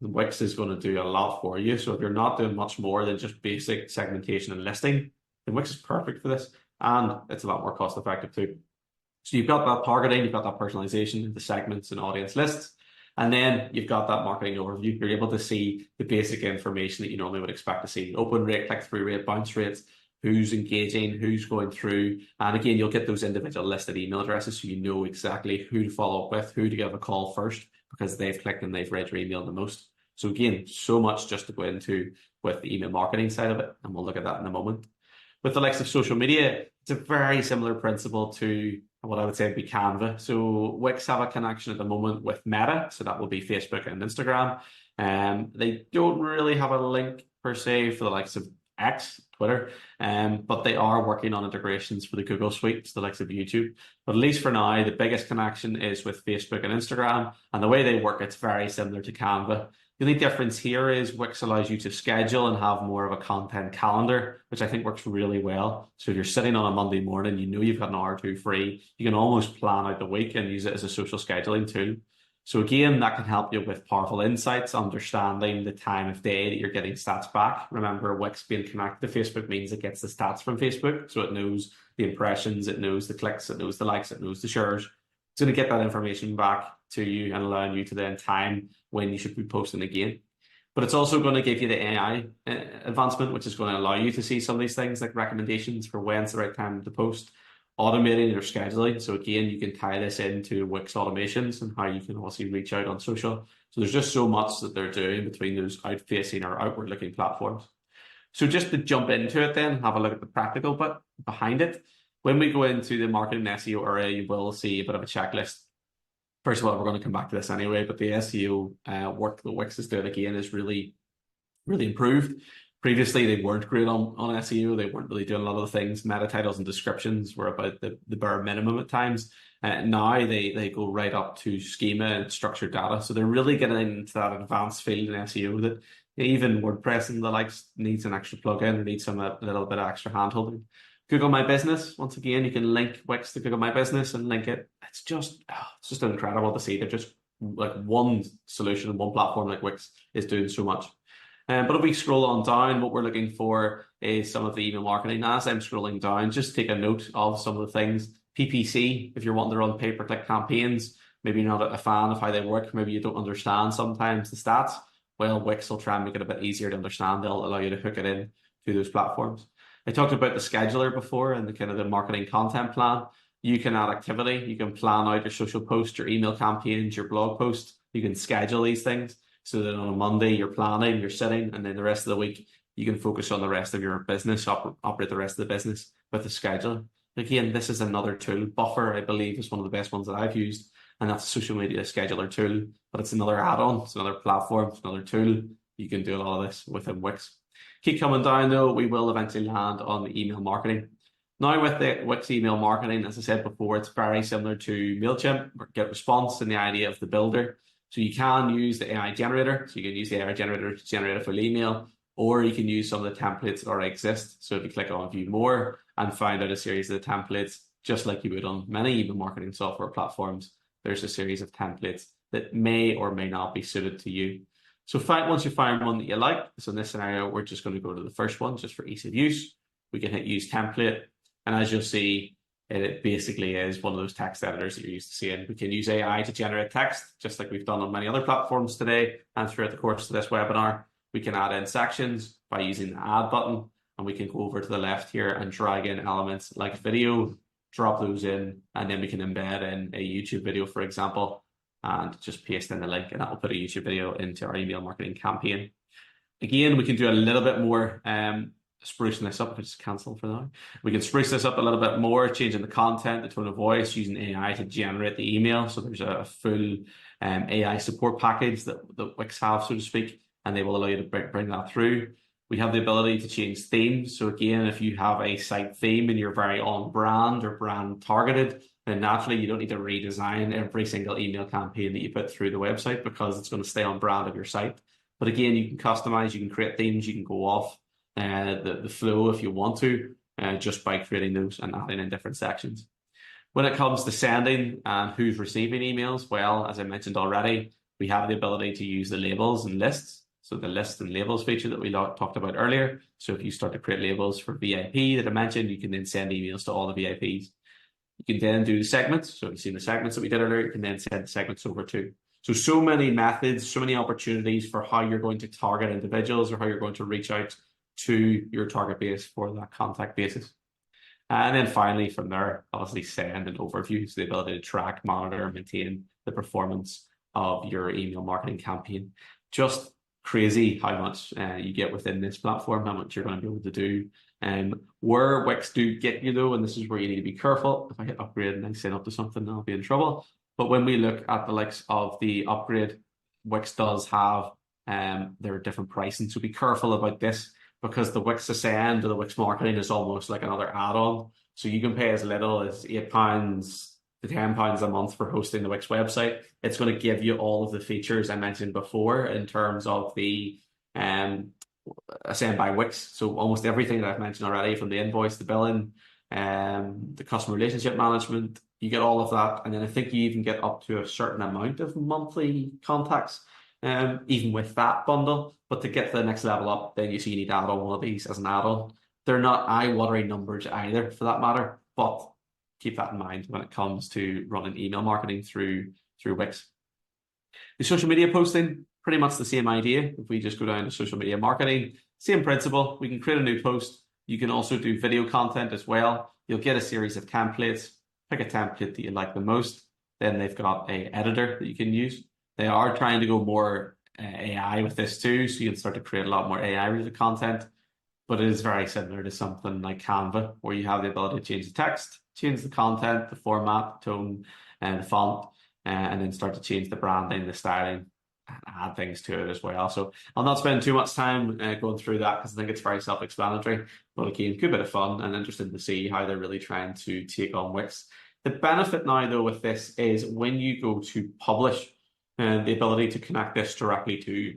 Wix is going to do a lot for you. So if you're not doing much more than just basic segmentation and listing, then Wix is perfect for this. And it's a lot more cost effective too. So you've got that targeting, you've got that personalization, the segments and audience lists. And then you've got that marketing overview. You're able to see the basic information that you normally would expect to see. Open rate, click-through rate, bounce rates, who's engaging, who's going through. And again, you'll get those individual listed email addresses so you know exactly who to follow up with, who to give a call first, because they've clicked and they've read your email the most. So again, so much just to go into with the email marketing side of it. And we'll look at that in a moment. With the likes of social media, it's a very similar principle to what I would say would be Canva. So Wix have a connection at the moment with Meta, so that will be Facebook and Instagram. They don't really have a link per se for the likes of X, Twitter, but they are working on integrations for the Google Suite, so the likes of YouTube. But at least for now, the biggest connection is with Facebook and Instagram, and the way they work, it's very similar to Canva. The only difference here is Wix allows you to schedule and have more of a content calendar, which I think works really well. So if you're sitting on a Monday morning, you know you've got an hour or two free, you can almost plan out the week and use it as a social scheduling tool. So again, that can help you with powerful insights, understanding the time of day that you're getting stats back. Remember, Wix being connected to Facebook means it gets the stats from Facebook. So it knows the impressions, it knows the clicks, it knows the likes, it knows the shares. It's going to get that information back to you and allowing you to then time when you should be posting again. But it's also going to give you the AI advancement, which is going to allow you to see some of these things like recommendations for when's the right time to post, automating your scheduling. So again, you can tie this into Wix automations and how you can also reach out on social. So there's just so much that they're doing between those out-facing or outward-looking platforms. So just to jump into it then, have a look at the practical bit behind it. When we go into the marketing SEO area, you will see a bit of a checklist. First of all, we're going to come back to this anyway, but the SEO work that Wix is doing again is really, really improved. Previously, they weren't great on SEO. They weren't really doing a lot of the things. Meta titles and descriptions were about the bare minimum at times. Now they go right up to schema and structured data. So they're really getting into that advanced field in SEO that even WordPress and the likes needs an extra plugin, or needs a little bit of extra handholding. Google My Business, once again, you can link Wix to Google My Business and link it. It's just incredible to see. They're just like one solution and one platform like Wix is doing so much. But if we scroll on down, what we're looking for is some of the email marketing. As I'm scrolling down, just take a note of some of the things. PPC, if you're wanting to run pay-per-click campaigns, maybe you're not a fan of how they work, maybe you don't understand sometimes the stats, well, Wix will try and make it a bit easier to understand. They'll allow you to hook it in to those platforms. I talked about the scheduler before and the kind of the marketing content plan. You can add activity. You can plan out your social posts, your email campaigns, your blog posts. You can schedule these things so that on a Monday you're planning, you're sitting, and then the rest of the week you can focus on the rest of your business, operate the rest of the business with the scheduler. Again, this is another tool. Buffer, I believe, is one of the best ones that I've used, and that's a social media scheduler tool. But it's another add-on, it's another platform, it's another tool. You can do a lot of this within Wix. Keep coming down though, we will eventually land on the email marketing. Now with the Wix email marketing, as I said before, it's very similar to MailChimp or GetResponse in the idea of the builder. So you can use the AI generator. So you can use the AI generator to generate a full email, or you can use some of the templates that already exist. So if you click on View More and find out a series of the templates, just like you would on many email marketing software platforms, there's a series of templates that may or may not be suited to you. So once you find one that you like, so in this scenario, we're just going to go to the first one just for ease of use. We can hit Use Template. And as you'll see, it basically is one of those text editors that you're used to seeing. We can use AI to generate text, just like we've done on many other platforms today and throughout the course of this webinar. We can add in sections by using the Add button, and we can go over to the left here and drag in elements like video, drop those in, and then we can embed in a YouTube video, for example, and just paste in the link, and that will put a YouTube video into our email marketing campaign. Again, we can do a little bit more sprucing this up. If I just cancel for now, we can spruce this up a little bit more, changing the content, the tone of voice, using AI to generate the email. So there's a full AI support package that Wix have, so to speak, and they will allow you to bring that through. We have the ability to change themes. So again, if you have a site theme and you're very on brand or brand targeted, then naturally you don't need to redesign every single email campaign that you put through the website, because it's going to stay on brand of your site. But again, you can customize, you can create themes, you can go off the flow if you want to, just by creating those and adding in different sections. When it comes to sending and who's receiving emails, well, as I mentioned already, we have the ability to use the labels and lists. So the list and labels feature that we talked about earlier. So if you start to create labels for VIP that I mentioned, you can then send emails to all the VIPs. You can then do the segments. So you've seen the segments that we did earlier, you can then send the segments over too. So many methods, so many opportunities for how you're going to target individuals or how you're going to reach out to your target base for that contact basis. And then finally from there, obviously send an overview, so the ability to track, monitor, maintain the performance of your email marketing campaign. Just crazy how much you get within this platform, how much you're going to be able to do. Where Wix do get you though, and this is where you need to be careful. If I hit upgrade and I sign up to something, I'll be in trouble. But when we look at the likes of the upgrade, Wix does have their different pricing. So be careful about this, because the Wix Ascend or the Wix Marketing is almost like another add-on. So you can pay as little as £8 to £10 a month for hosting the Wix website. It's going to give you all of the features I mentioned before in terms of the Ascend by Wix. So almost everything that I've mentioned already, from the invoice, the billing, the customer relationship management, you get all of that. And then I think you even get up to a certain amount of monthly contacts, even with that bundle. But to get to the next level up, then you see you need to add on one of these as an add-on. They're not eye-watering numbers either, for that matter, but keep that in mind when it comes to running email marketing through Wix. The social media posting, pretty much the same idea. If we just go down to social media marketing, same principle. We can create a new post. You can also do video content as well. You'll get a series of templates. Pick a template that you like the most. Then they've got an editor that you can use. They are trying to go more AI with this too, so you can start to create a lot more AI-related content. But it is very similar to something like Canva, where you have the ability to change the text, change the content, the format, the tone, and the font, and then start to change the branding, the styling, and add things to it as well. So I'll not spend too much time going through that, because I think it's very self-explanatory. But again, good bit of fun and interesting to see how they're really trying to take on Wix. The benefit now, though, with this is when you go to publish, and the ability to connect this directly to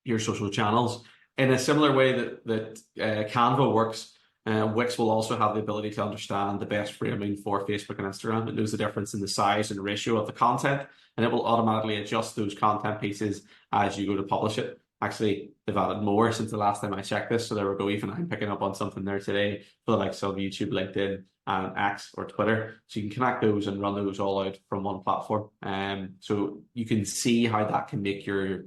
your social channels in a similar way that Canva works. Wix will also have the ability to understand the best framing for Facebook and Instagram. It knows the difference in the size and ratio of the content, and it will automatically adjust those content pieces as you go to publish it. Actually, they've added more since the last time I checked this. So there we go. Even I'm picking up on something there today for the likes of YouTube, LinkedIn, and X or Twitter. So you can connect those and run those all out from one platform. So you can see how that can make your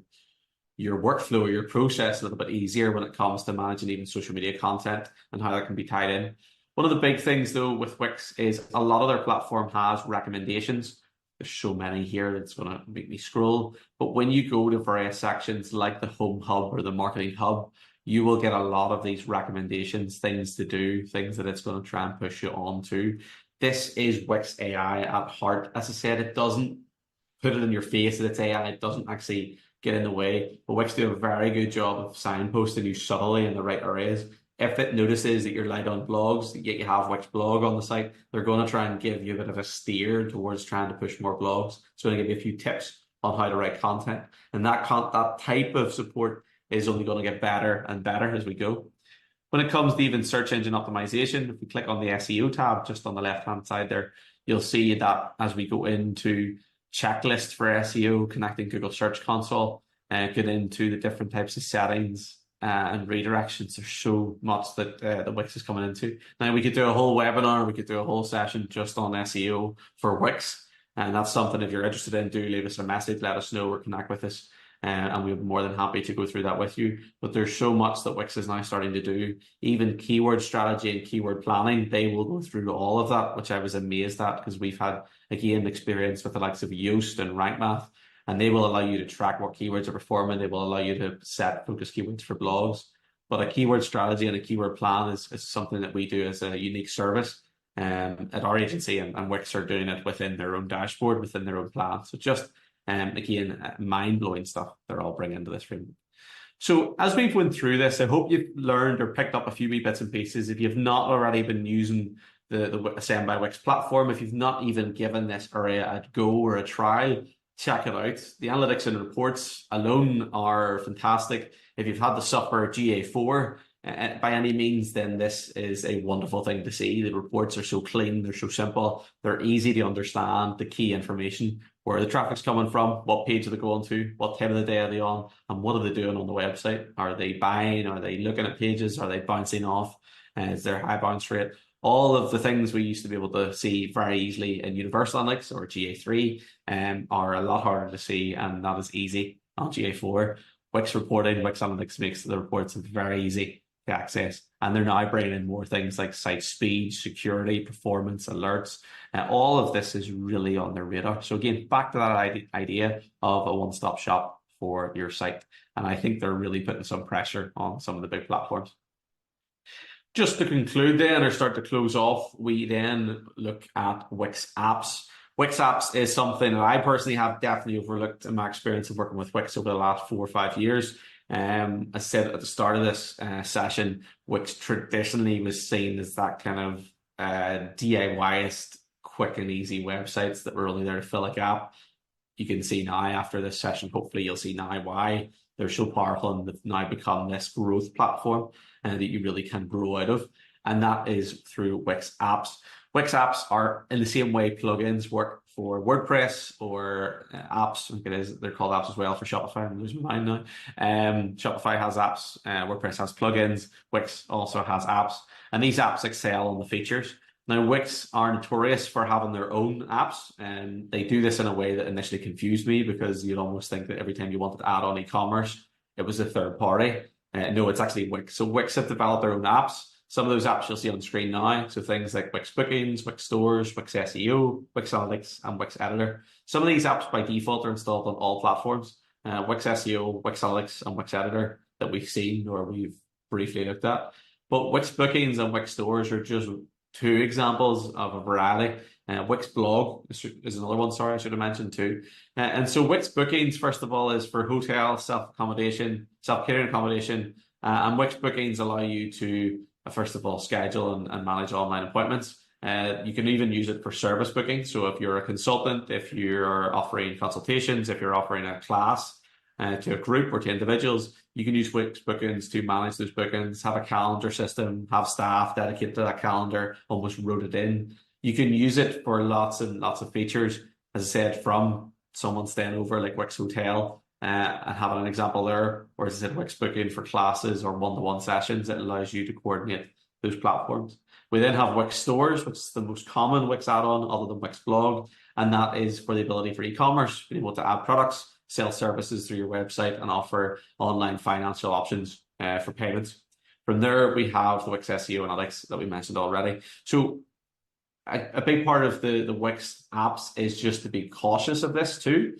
workflow or your process a little bit easier when it comes to managing even social media content and how that can be tied in. One of the big things though with Wix is a lot of their platform has recommendations. There's so many here that's going to make me scroll. But when you go to various sections like the Home Hub or the Marketing Hub, you will get a lot of these recommendations, things to do, things that it's going to try and push you on to. This is Wix AI at heart. As I said, it doesn't put it in your face that it's AI. It doesn't actually get in the way. But Wix do a very good job of signposting you subtly in the right areas. If it notices that you're light on blogs, yet you have Wix blog on the site, they're going to try and give you a bit of a steer towards trying to push more blogs. It's going to give you a few tips on how to write content. And that type of support is only going to get better and better as we go. When it comes to even search engine optimization, if we click on the SEO tab just on the left-hand side there, you'll see that as we go into checklist for SEO, connecting Google Search Console, get into the different types of settings and redirections. There's so much that the Wix is coming into. Now we could do a whole webinar, we could do a whole session just on SEO for Wix. And that's something if you're interested in, do leave us a message, let us know or connect with us. And we'll be more than happy to go through that with you. But there's so much that Wix is now starting to do. Even keyword strategy and keyword planning, they will go through all of that, which I was amazed at because we've had, again, experience with the likes of Yoast and Rank Math, and they will allow you to track what keywords are performing. They will allow you to set focus keywords for blogs. But a keyword strategy and a keyword plan is something that we do as a unique service at our agency, and Wix are doing it within their own dashboard, within their own plan. So just again, mind-blowing stuff they're all bringing to this framework. So as we've went through this, I hope you've learned or picked up a few wee bits and pieces. If you've not already been using the Ascend by Wix platform, if you've not even given this area a go or a try, check it out. The analytics and reports alone are fantastic. If you've had the Supper GA4 by any means, then this is a wonderful thing to see. The reports are so clean, they're so simple, they're easy to understand, the key information, where the traffic's coming from, what page are they going to, what time of the day are they on, and what are they doing on the website? Are they buying? Are they looking at pages? Are they bouncing off? Is there high bounce rate? All of the things we used to be able to see very easily in Universal Analytics or GA3 are a lot harder to see, and not as easy on GA4. Wix reporting, Wix Analytics makes the reports very easy to access, and they're now bringing in more things like site speed, security, performance, alerts. All of this is really on their radar. So again, back to that idea of a one-stop shop for your site, and I think they're really putting some pressure on some of the big platforms. Just to conclude then, or start to close off, we then look at Wix Apps. Wix Apps is something that I personally have definitely overlooked in my experience of working with Wix over the last 4 or 5 years. As I said at the start of this session, Wix traditionally was seen as that kind of DIY-ist, quick and easy websites that were only there to fill a gap. You can see now after this session, hopefully you'll see now why they're so powerful and they've now become this growth platform that you really can grow out of. And that is through Wix Apps. Wix Apps are in the same way plugins work for WordPress or apps. I think it is, they're called apps as well for Shopify. I'm losing my mind now. Shopify has apps, WordPress has plugins, Wix also has apps, and these apps excel on the features. Now, Wix are notorious for having their own apps, and they do this in a way that initially confused me because you'd almost think that every time you wanted to add on e-commerce, it was a third party. No, it's actually Wix. So Wix have developed their own apps. Some of those apps you'll see on screen now. So things like Wix Bookings, Wix Stores, Wix SEO, Wix Analytics, and Wix Editor. Some of these apps by default are installed on all platforms. Wix SEO, Wix Analytics, and Wix Editor that we've seen or we've briefly looked at. But Wix Bookings and Wix Stores are just 2 examples of a variety. Wix Blog is another one, sorry, I should have mentioned too. And so Wix Bookings, first of all, is for hotel, self-accommodation, self-catering accommodation. And Wix Bookings allow you to, first of all, schedule and manage online appointments. You can even use it for service booking. So if you're a consultant, if you're offering consultations, if you're offering a class to a group or to individuals, you can use Wix Bookings to manage those bookings, have a calendar system, have staff dedicated to that calendar, almost wrote it in. You can use it for lots and lots of features, as I said, from someone staying over like Wix Hotel. and having an example there, or as I said, Wix Booking for classes or one-to-one sessions, it allows you to coordinate those platforms. We then have Wix Stores, which is the most common Wix add-on other than Wix Blog, and that is for the ability for e-commerce, being able to add products, sell services through your website, and offer online financial options for payments. From there, we have the Wix SEO Analytics that we mentioned already. So a big part of the Wix apps is just to be cautious of this too.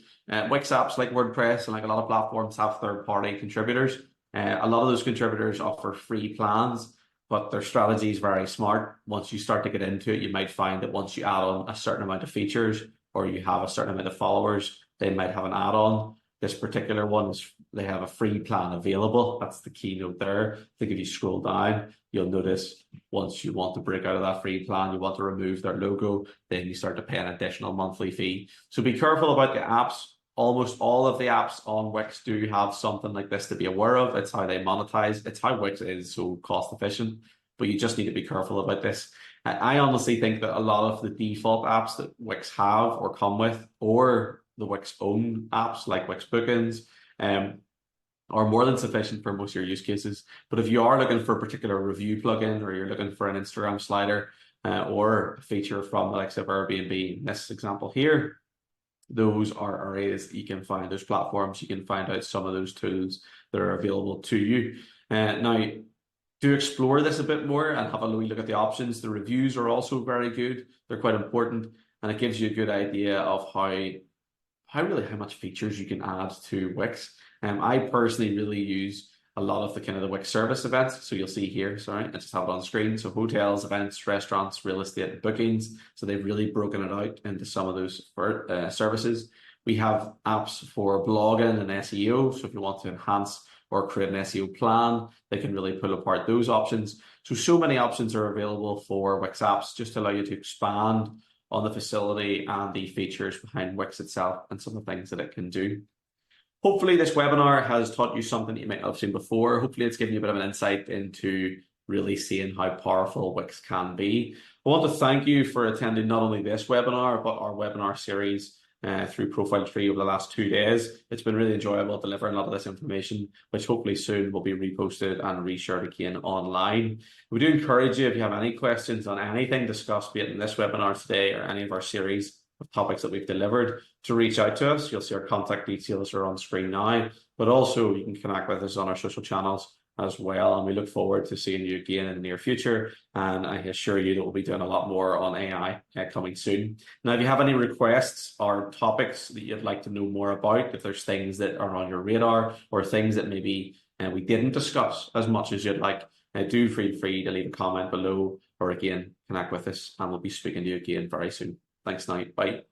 Wix apps like WordPress and like a lot of platforms have third-party contributors. A lot of those contributors offer free plans, but their strategy is very smart. Once you start to get into it, you might find that once you add on a certain amount of features or you have a certain amount of followers, they might have an add-on. This particular one is they have a free plan available. That's the keynote there. I think if you scroll down, you'll notice once you want to break out of that free plan, you want to remove their logo, then you start to pay an additional monthly fee. So be careful about the apps. Almost all of the apps on Wix do have something like this to be aware of. It's how they monetize. It's how Wix is so cost efficient, but you just need to be careful about this. I honestly think that a lot of the default apps that Wix have or come with, or the Wix own apps like Wix Bookings, are more than sufficient for most of your use cases. But if you are looking for a particular review plugin, or you're looking for an Instagram slider, or a feature from the likes of Airbnb, in this example here, those are areas that you can find, those platforms, you can find out some of those tools that are available to you. Now, to explore this a bit more and have a look at the options, the reviews are also very good. They're quite important, and it gives you a good idea of how much features you can add to Wix. I personally really use a lot of the Wix service events. So you'll see here, sorry, I just have it on screen. So hotels, events, restaurants, real estate, and bookings. So they've really broken it out into some of those services. We have apps for blogging and SEO. So if you want to enhance or create an SEO plan, they can really pull apart those options. So many options are available for Wix apps just to allow you to expand on the facility and the features behind Wix itself and some of the things that it can do. Hopefully this webinar has taught you something that you might not have seen before. Hopefully it's given you a bit of an insight into really seeing how powerful Wix can be. I want to thank you for attending not only this webinar, but our webinar series through Profile Tree over the last 2 days. It's been really enjoyable delivering a lot of this information, which hopefully soon will be reposted and reshared again online. We do encourage you, if you have any questions on anything discussed, be it in this webinar today or any of our series of topics that we've delivered, to reach out to us. You'll see our contact details are on screen now, but also you can connect with us on our social channels as well. And we look forward to seeing you again in the near future. And I assure you that we'll be doing a lot more on AI coming soon. Now, if you have any requests or topics that you'd like to know more about, if there's things that are on your radar or things that maybe we didn't discuss as much as you'd like, do feel free to leave a comment below, or again, connect with us, and we'll be speaking to you again very soon. Thanks now. Bye.